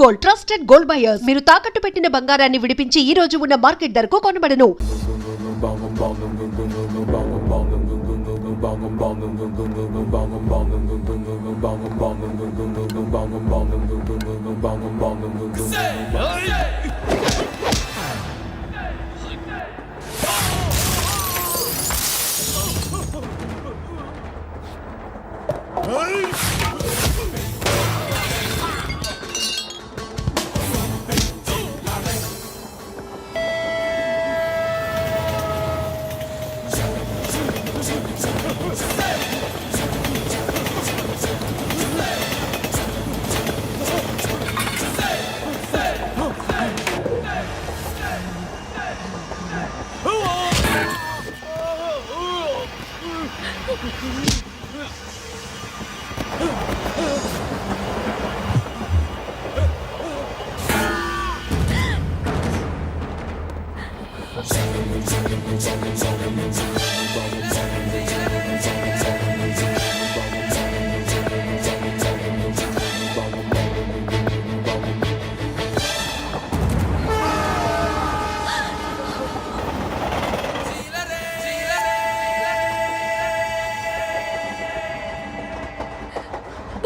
Gold, trusted gold buyers. మీరు తాకట్టు పెట్టిన బంగారాన్ని విడిపించి ఈ రోజు ఉన్న మార్కెట్ ధరకు కొనబడను.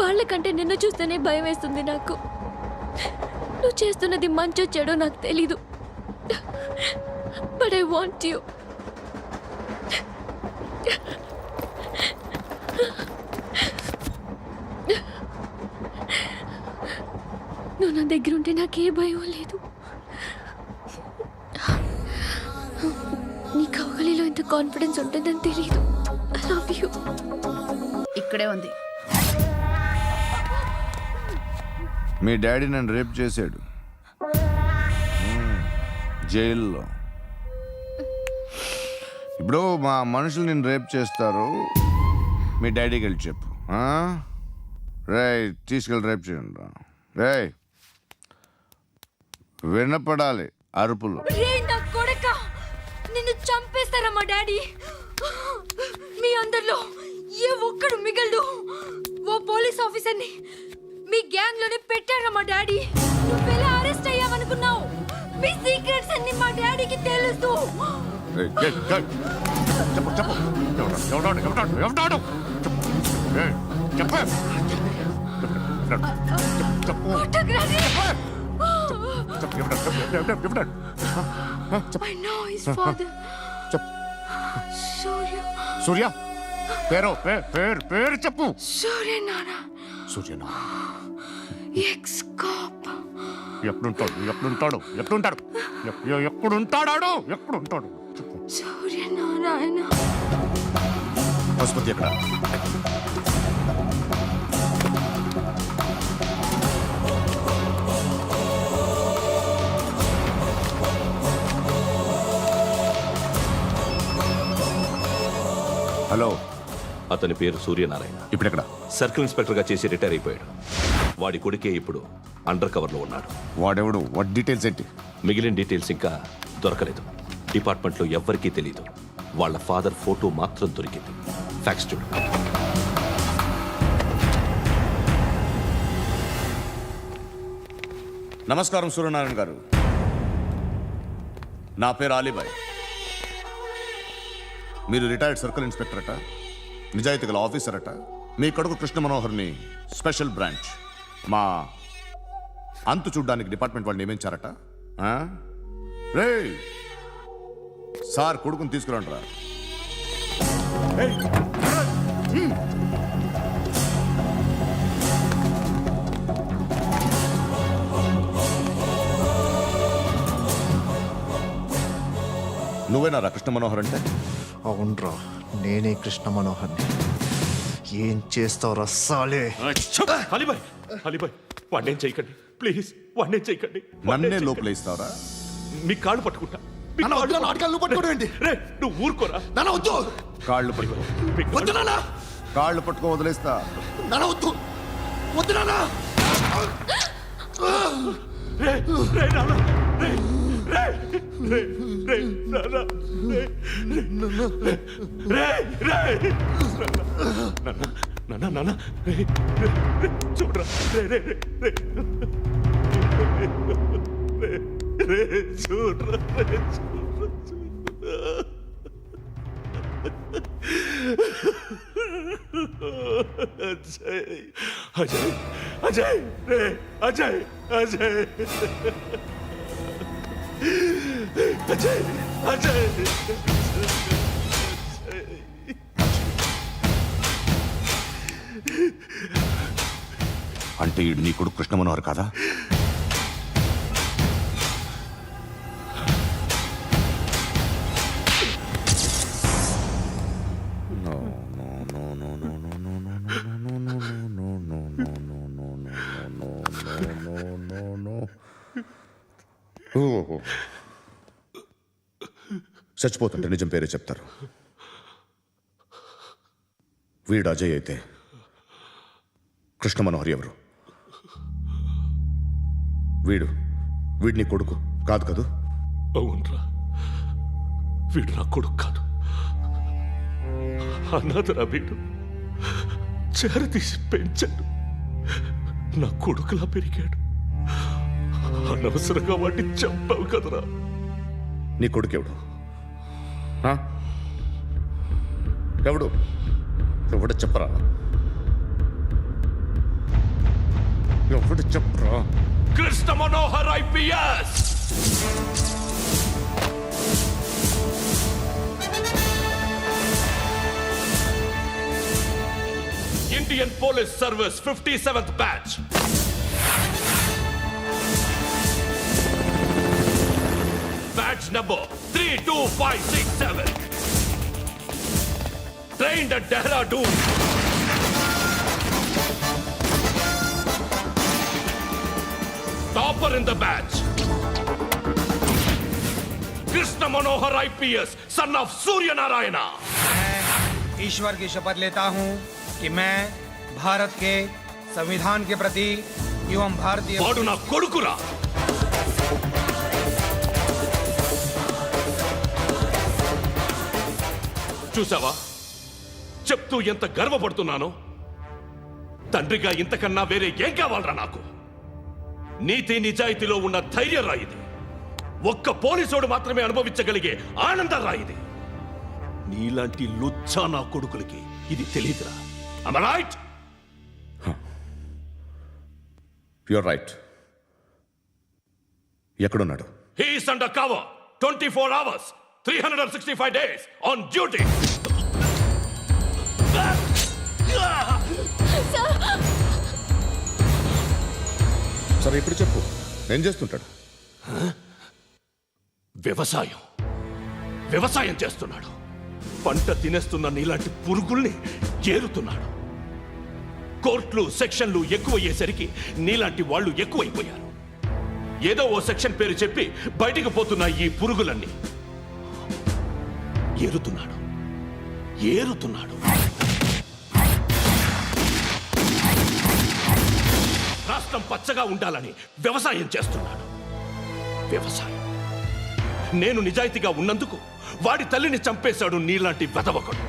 వాళ్ళకంటే నిన్ను చూస్తేనే భయం వేస్తుంది నాకు. నువ్వు చేస్తున్నది మంచో చెడో నాకు తెలీదు, బట్ ఐ వాంట్ యూ. నువ్వు నా దగ్గర ఉంటే నాకే భయం లేదు. నీ కౌగలిలో ఇంత కాన్ఫిడెన్స్ ఉంటుందని తెలీదు. I love you. ఇక్కడే ఉంది. మీ డాడీ నన్ను రేప్ చేశాడు జైల్లో. ఇప్పుడు మా మనుషులు నేను రేప్ చేస్తారు, మీ డాడీకి వెళ్ళి చెప్పు. రే తీసుకెళ్ళి రేప్ చేయండి. రే వినపడాలి అరుపులు. నిన్ను చంపేస్తారా మా డాడీ? మీ అందరిలో ఏ ఒక్కడు మిగలడు. ఓ పోలీస్ ఆఫీసర్ని మీ గ్యాంగ్ లోనే పెట్టారా మా డాడీ? నువ్వెలా అరెస్ట్ అయ్యావనుకున్నావు? మీ సీక్రెట్స్ అన్ని మా డాడీకి తెలుసు. I know his father. సూర్య పేరు పేరు చెప్పు. సూర్యనారాయణ. Suryanarayana ex cop. ఎక్కడుంటాడు సూర్యనారాయణ. పశుపతి ఎక్కడ? హలో, అతని పేరు సూర్యనారాయణ. ఇప్పుడెక్కడ? సర్కిల్ ఇన్స్పెక్టర్ గా చేసి రిటైర్ అయిపోయాడు. వాడి కొడుకే ఇప్పుడు అండర్ కవర్ లో ఉన్నాడు. వాడెవడు? వాట్ డీటెయిల్స్ ఏంటి? మిగిలిన డీటెయిల్స్ ఇంకా దొరకలేదు. డిపార్ట్మెంట్ లో ఎవ్వరికీ తెలియదు. వాళ్ళ ఫాదర్ ఫోటో మాత్రం దొరికింది. ఫ్యాక్స్ చూడు. నమస్కారం సూర్యనారాయణ గారు. నా పేరు అలీబాయ్. మీరు రిటైర్డ్ సర్కిల్ ఇన్స్పెక్టర్ అట, నిజాయితీ గల ఆఫీసర్ అట. మీ కొడుకు కృష్ణ మనోహర్ని స్పెషల్ బ్రాంచ్ మా అంతు చూడ్డానికి డిపార్ట్మెంట్ వాళ్ళు నియమించారట. రే సార్ కొడుకుని తీసుకురండిరా. నువ్వేనా కృష్ణ మనోహర్ అంటే? అవునరా, నేనే కృష్ణ మనోహర్ని. ఏం చేస్తావు రస్సాలే? అలీబాయ్ వాడినేం చేయకండి ప్లీజ్, వాడినేం చేయకండి. నన్నే లోపల ఇస్తావరా? మీ కాళ్ళు పట్టుకుంటా. నువ్వు ఊరుకోరా. కాళ్ళు పట్టుకో. కాళ్ళు పట్టుకో వదిలేస్తా. చూడరా అజయ్ అజయ్ అజయ్ రే అజయ్ అజయ్ అజయ్ అజయ్ అంటే ఈడు నీ కొడుకు కృష్ణ మనోహర్ కాదా? చచ్చిపోతుంటే నిజం పేరే చెప్తారు. వీడు అజయ్ అయితే కృష్ణ మనోహర్ ఎవరు? వీడిని కొడుకు కాదు కదూ? అవునరా, వీడు నా కొడుకు కాదు, అన్నదరా. వీడు చేరతీసి పెంచాడు, నా కొడుకులా పెరిగాడు. అనవసరంగా వాడిని చంపావు కదరా. నీ కొడుకు ఎవడు? ఆ? ఎవడు ఎవడు చెప్పరా? ఎవడు చెప్పరా? Krishna Manohar IPS. Indian police service 57th batch. Batch number 32567. Trained at Dehradun. Topper in the batch. Krishna Manohar IPS, son of Surya Narayana. मैं ईश्वर की शपथ लेता हूं कि मैं भारत के संविधान के प्रति एवं भारतीय వాడు నా కొడుకురా. చూసావా, చెప్తూ ఎంత గర్వపడుతున్నానో. తండ్రిగా ఇంతకన్నా వేరే ఏం కావాలరా నాకు? నీతి నిజాయితీలో ఉన్న ధైర్యం రాయిది. ఒక్క పోలీసోడు మాత్రమే అనుభవించగలిగే ఆనందం రాయిది. నీలాంటి లుచ్చా నా కొడుకులకి ఇది తెలియదురా. Am I right? You're right. ఎక్కడున్నాడు? He is under cover 24 hours 365 days on duty. సరే ఇప్పుడు చెప్పు, ఏం చేస్తుంటాడు? వ్యవసాయం చేస్తున్నాడు. పంట తినేస్తున్న నీలాంటి పురుగుల్ని చేరుతున్నాడు. కోర్టులు సెక్షన్లు ఎక్కువయ్యేసరికి నీలాంటి వాళ్ళు ఎక్కువైపోయారు. ఏదో ఓ సెక్షన్ పేరు చెప్పి బయటికి పోతున్న ఈ పురుగులన్నీ ఏరుతున్నాడు. రాష్ట్రం పచ్చగా ఉండాలని వ్యవసాయం చేస్తున్నాడు. నేను నిజాయితీగా ఉన్నందుకు వాడి తల్లిని చంపేశాడు నీలాంటి వెధవకుడు.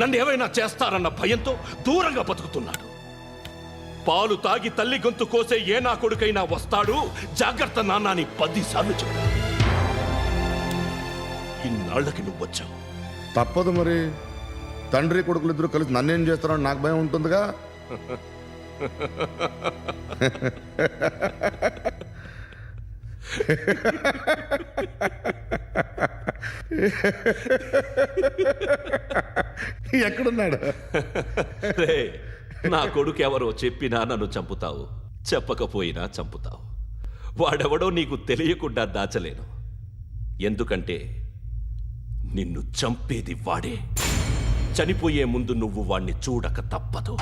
నన్ను ఏమైనా చేస్తారన్న భయంతో దూరంగా బతుకుతున్నాడు. పాలు తాగి తల్లి గొంతు కోసే ఏ నా కొడుకైనా వస్తాడు, జాగ్రత్త నాన్న అని 10 సార్లు చెప్పాడు. ఇన్నాళ్ళకి నువ్వు వచ్చావు. తప్పదు మరి. తండ్రి కొడుకులు ఇద్దరు కలిసి నన్నేం చేస్తారని నాకు భయం ఉంటుందిగా. ఎక్కడున్నాడు? నా కొడుకు ఎవరో చెప్పినా నన్ను చంపుతావు, చెప్పకపోయినా చంపుతావు. వాడెవడో నీకు తెలియకుండా దాచలేను. ఎందుకంటే నిన్ను చంపేది వాడే. చనిపోయే ముందు నువ్వు వాణ్ణి చూడక తప్పదు.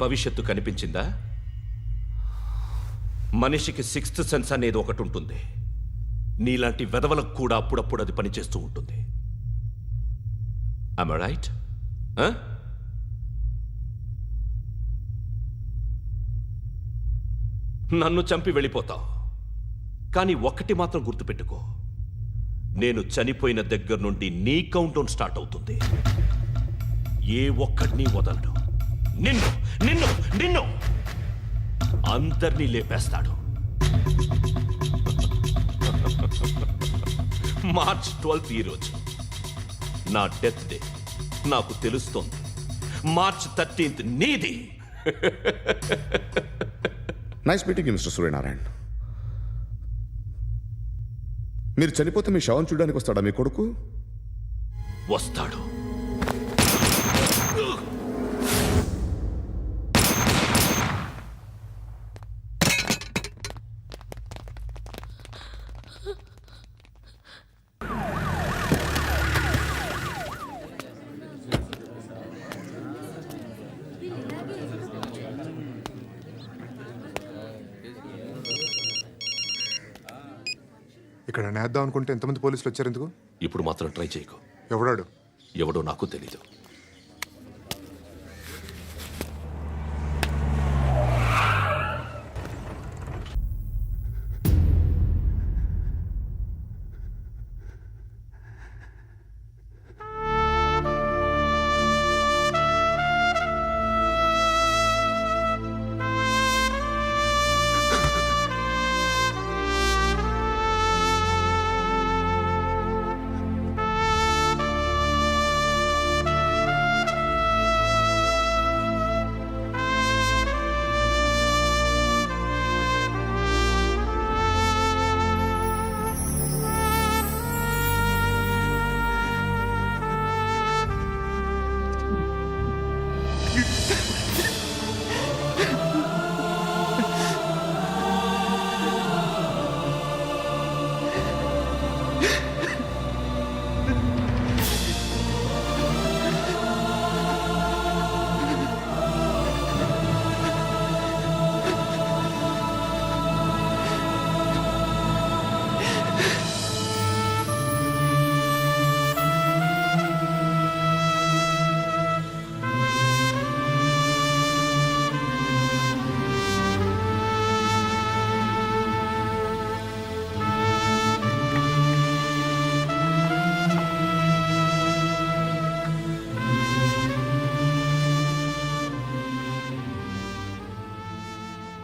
భవిష్యత్తు కనిపించిందా? మనిషికి 6th సెన్స్ అనేది ఒకటి ఉంటుంది. నీలాంటి వెధవలకు కూడా అప్పుడప్పుడు అది పనిచేస్తూ ఉంటుంది. Am I right? నన్ను చంపి వెళ్ళిపోతావు. కానీ ఒక్కటి మాత్రం గుర్తుపెట్టుకో, నేను చనిపోయిన దగ్గర నుండి నీ కౌంటౌన్ స్టార్ట్ అవుతుంది. ఏ ఒక్కడిని వదలడు. నిన్ను నిన్ను నిన్ను అందరినీ లేపేస్తాడు. మార్చ్ 12 ఈ రోజు నా డెత్ డే. నాకు తెలుస్తోంది మార్చ్ 13 నీది. Nice meeting mister Suryanarayana. మీరు చనిపోతే మీ శవం చూడడానికి వస్తాడా మీ కొడుకు? వస్తాడు. ఇక్కడ నేద్దాం అనుకుంటే ఎంతమంది పోలీసులు వచ్చారు ఎందుకు? ఇప్పుడు మాత్రం ట్రై చేయకు. ఎవడాడు? ఎవడో నాకు తెలీదు.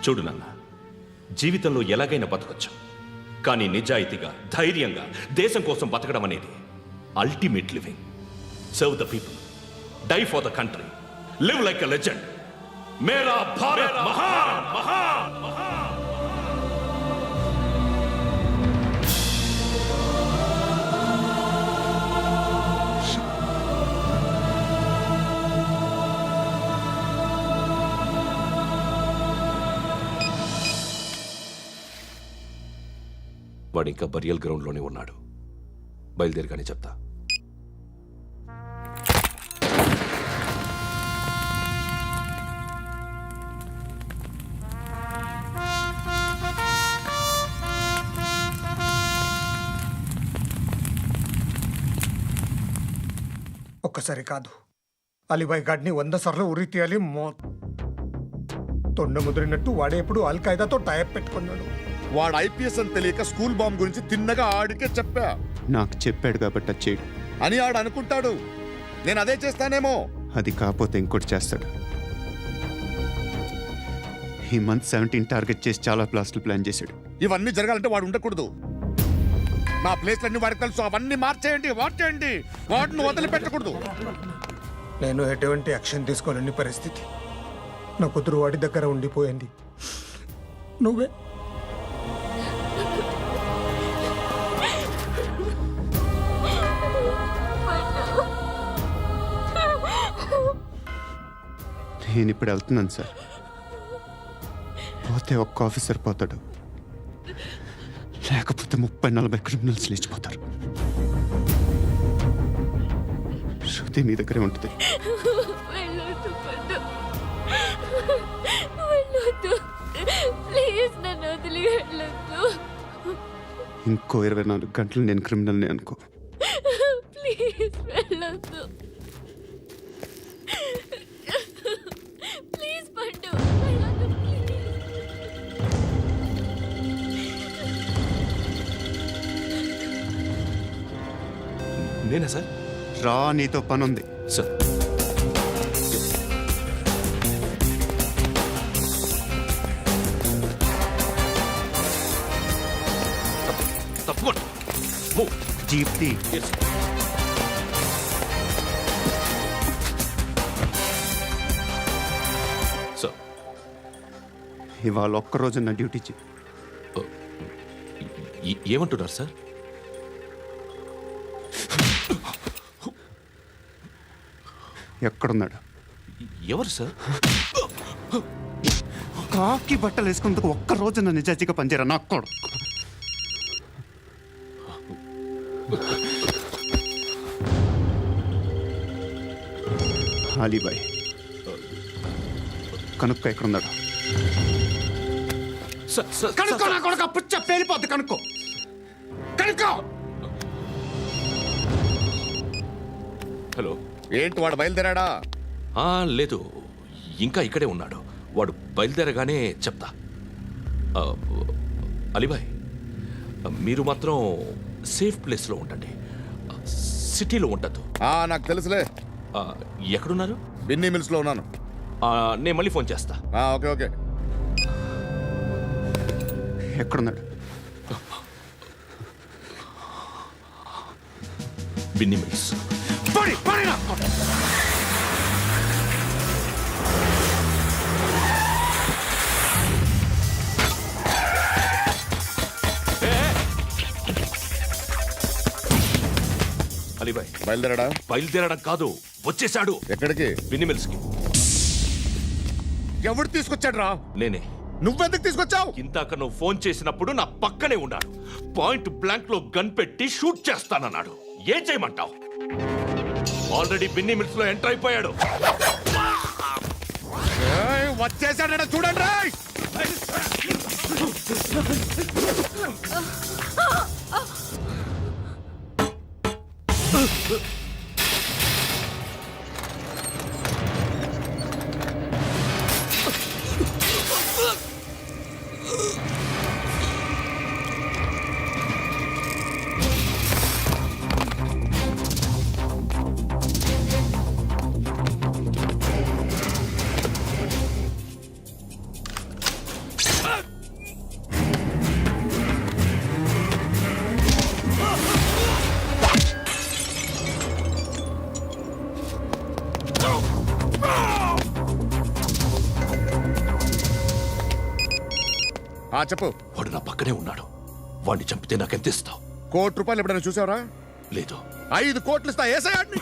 చూడు నాన్న, జీవితంలో ఎలాగైనా బతకొచ్చు, కానీ నిజాయితీగా ధైర్యంగా దేశం కోసం బతకడం అనేది ultimate living. Serve the people, die for the country, live like a legend. మేరా భారత్ మహాన్ మహాన్ మహాన్. వాడు ఇంకా బరియల్ గ్రౌండ్లోనే ఉన్నాడు. బయలుదేరగానే చెప్తా. ఒక్కసారి కాదు, అలీబాయ్ గాడిని 100 సార్లు ఉరి తీయాలి. తొండ ముదిరినట్టు వాడే ఎప్పుడు అల్ ఖైదాతో టైప్ పెట్టుకున్నాడు. వాడు ఐపీఎస్ అని తెలియక స్కూల్ బాంబ్ గురించి తిన్నగా ఆడికే చెప్పా. నాకు చెప్పాడు కాబట్టి అది చేయడు అని ఆడు అనుకుంటాడు. నేను అదే చేస్తానేమో. అది కాకపోతే ఇంకోటి చేస్తాడు. ఈ మంత్ 17 టార్గెట్ చేసి చాలా బ్లాస్టులు ప్లాన్ చేశాడు. ఇవన్నీ జరగాలంటే వాడు ఉండకూడదు. నా ప్లేస్లన్నీ వాడికి తెలుసు. అవన్నీ మార్చేయండి, వాటేయండి. వాటిని వదిలిపెట్టకూడదు. నేను ఎటువంటి యాక్షన్ తీసుకోలేని పరిస్థితి. నా కూతురు వాడి దగ్గర ఉండిపోయింది. నువ్వే నేను ఇప్పుడు వెళ్తున్నాను సార్. పోతే ఒక్క ఆఫీసర్ పోతాడు, లేకపోతే 30-40 క్రిమినల్స్ లేచిపోతారు. శృతి మీ దగ్గరే ఉంటుంది. వెళ్ళొద్దు పండు, వెళ్ళొద్దు ప్లీజ్, నన్ను వదిలి వెళ్ళొద్దు. ఇంకో 24 గంటలు నేను క్రిమినల్ని అనుకో. ప్లీజ్ వెళ్ళొద్దు, ప్లీజ్ పండు వెళ్ళొద్దు ప్లీజ్. నేనా సార్? రా, నీతో పని ఉంది. Sir, Move. జీప్ తీ. Yes. Sir, ఇవాళ ఒక్కరోజు నా డ్యూటీ చే. ఏమంటున్నారు సార్? ఎక్కడున్నాడు? ఎవరు సార్? కాకి బట్టలు వేసుకున్నందుకు ఒక్కరోజు నా నిజాయితీగా పనిచేయరా నా కొడుకు. అలీబాయ్ కనుక్కో ఎక్కడున్నాడు. కనుక్కో నా కొడుకు, పుచ్చ పేలిపోద్ది. కనుక్కో కనుక్కో. హలో. ఏంటి వాడు బయలుదేరాడా? లేదు, ఇంకా ఇక్కడే ఉన్నాడు. వాడు బయలుదేరగానే చెప్తా. ఆ, అలీబాయ్, మీరు మాత్రం సేఫ్ ప్లేస్లో ఉండండి, సిటీలో ఉండద్దు. నాకు తెలుసులే. ఎక్కడున్నారు? బిన్నీ మిల్స్లో ఉన్నాను. నేను మళ్ళీ ఫోన్ చేస్తా. Okay okay. ఎక్కడున్నాడు? బిన్నీ మిల్స్. అలీబాయ్ బయలుదేరాడా? బయలుదేరడం కాదు, వచ్చేశాడు. ఎక్కడికి? బిన్నీ మిల్స్ కి. ఎవడు తీసుకొచ్చాడు రా? నేనే. నువ్వెందుకు తీసుకొచ్చావు? ఇందాక నువ్వు ఫోన్ చేసినప్పుడు నా పక్కనే ఉన్నాడు. పాయింట్ బ్లాంక్ లో గన్ పెట్టి షూట్ చేస్తానన్నాడు. ఏం చేయమంటావు? ఆల్రెడీ బిన్నీ మిల్స్ లో ఎంటర్ అయిపోయాడు. వచ్చేసాడ చూడండి రా. చెప్పు. వాడు నా పక్కనే ఉన్నాడు. వాడిని చంపితే నాకెంత ఇస్తావు? ₹1 ఎప్పుడైనా చూసావరా? లేదు. 5 కోట్లు ఇస్తా. ఏసయాడిని.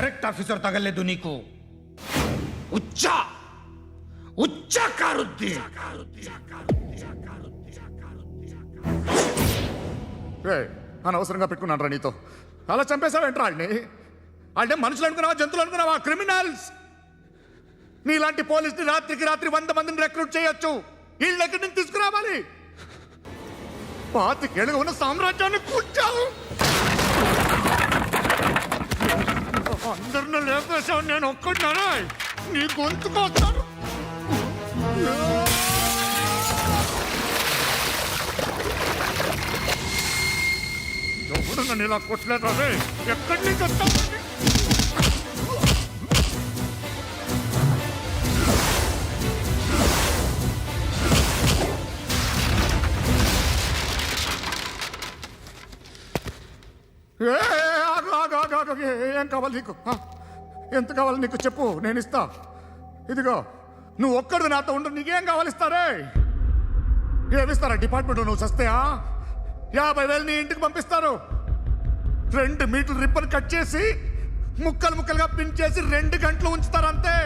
करेक्ट ऑफिसर तगल्ले दुनी को उच्चा उच्चा कारुद्दी రే అనవసరంగా పెట్టుకున్నాను రా నీతో అలా చంపేశావేంట్రా వాడిని అంటే మనుషులు అనుకున్నావా జంతువులు అనుకున్నావా క్రిమినల్స్ నీలాంటి పోలీసుని రాత్రికి రాత్రి 100 మందిని రిక్రూట్ చేయొచ్చు వీళ్ళు ఎక్కడి నుంచి తీసుకురావాలి 25 ఏళ్ళుగా ఉన్న సామ్రాజ్యాన్ని కూర్చావు అందరిని లేపేశావు నేను ఒక్కడినారా నీ గొంతుకొస్తాను ఎవడు నన్ను ఇలా కొట్టలేదా రే ఎక్కడి నుంచి వస్తావు ఏం కావాలి నీకు ఎంత కావాలి నీకు చెప్పు నేను ఇస్తా ఇదిగో నువ్వు ఒక్కడు నాతో ఉండు నీకేం కావాలి ఇస్తారే ఏమిస్తారా డిపార్ట్మెంట్ నువ్వు చస్తేయా 50,000 నీ ఇంటికి పంపిస్తారు 2 మీటర్లు రిబ్బన్ కట్ చేసి ముక్కలు ముక్కలుగా పిన్ చేసి 2 గంటలు ఉంచుతారు అంతే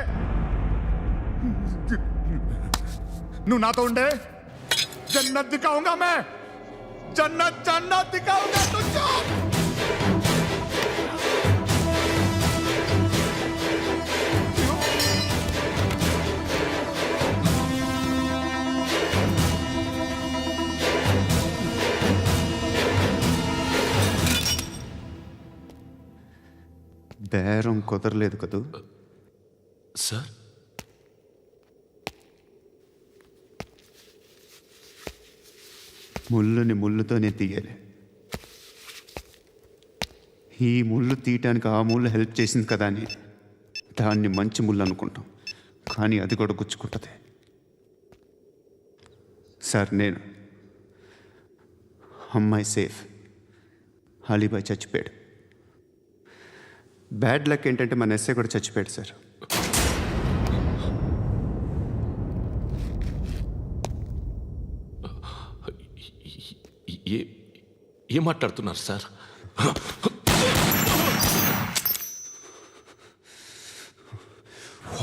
నువ్వు నాతో ఉండే జన్నత్ దిఖాऊंगा मैं जन्नत जन्नत दिखाऊंगा तुझको బేరం కుదరలేదు కదూ సార్ ముళ్ళుని ముళ్ళుతోనే తీయాలి ఈ ముళ్ళు తీయటానికి ఆ ముళ్ళు హెల్ప్ చేసింది కదా అని దాన్ని మంచి ముళ్ళు అనుకుంటాం కానీ అది కూడా గుచ్చుకుంటుంది సార్ నేను అమ్మాయి సేఫ్ అలీబాయ్ చచ్చిపోయాడు బ్యాడ్ లక్ ఏంటంటే మన ఎస్ఐ కూడా చచ్చిపోయాడు సార్ ఏం మాట్లాడుతున్నారు సార్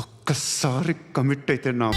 ఒక్కసారి కమిట్ అయితే నా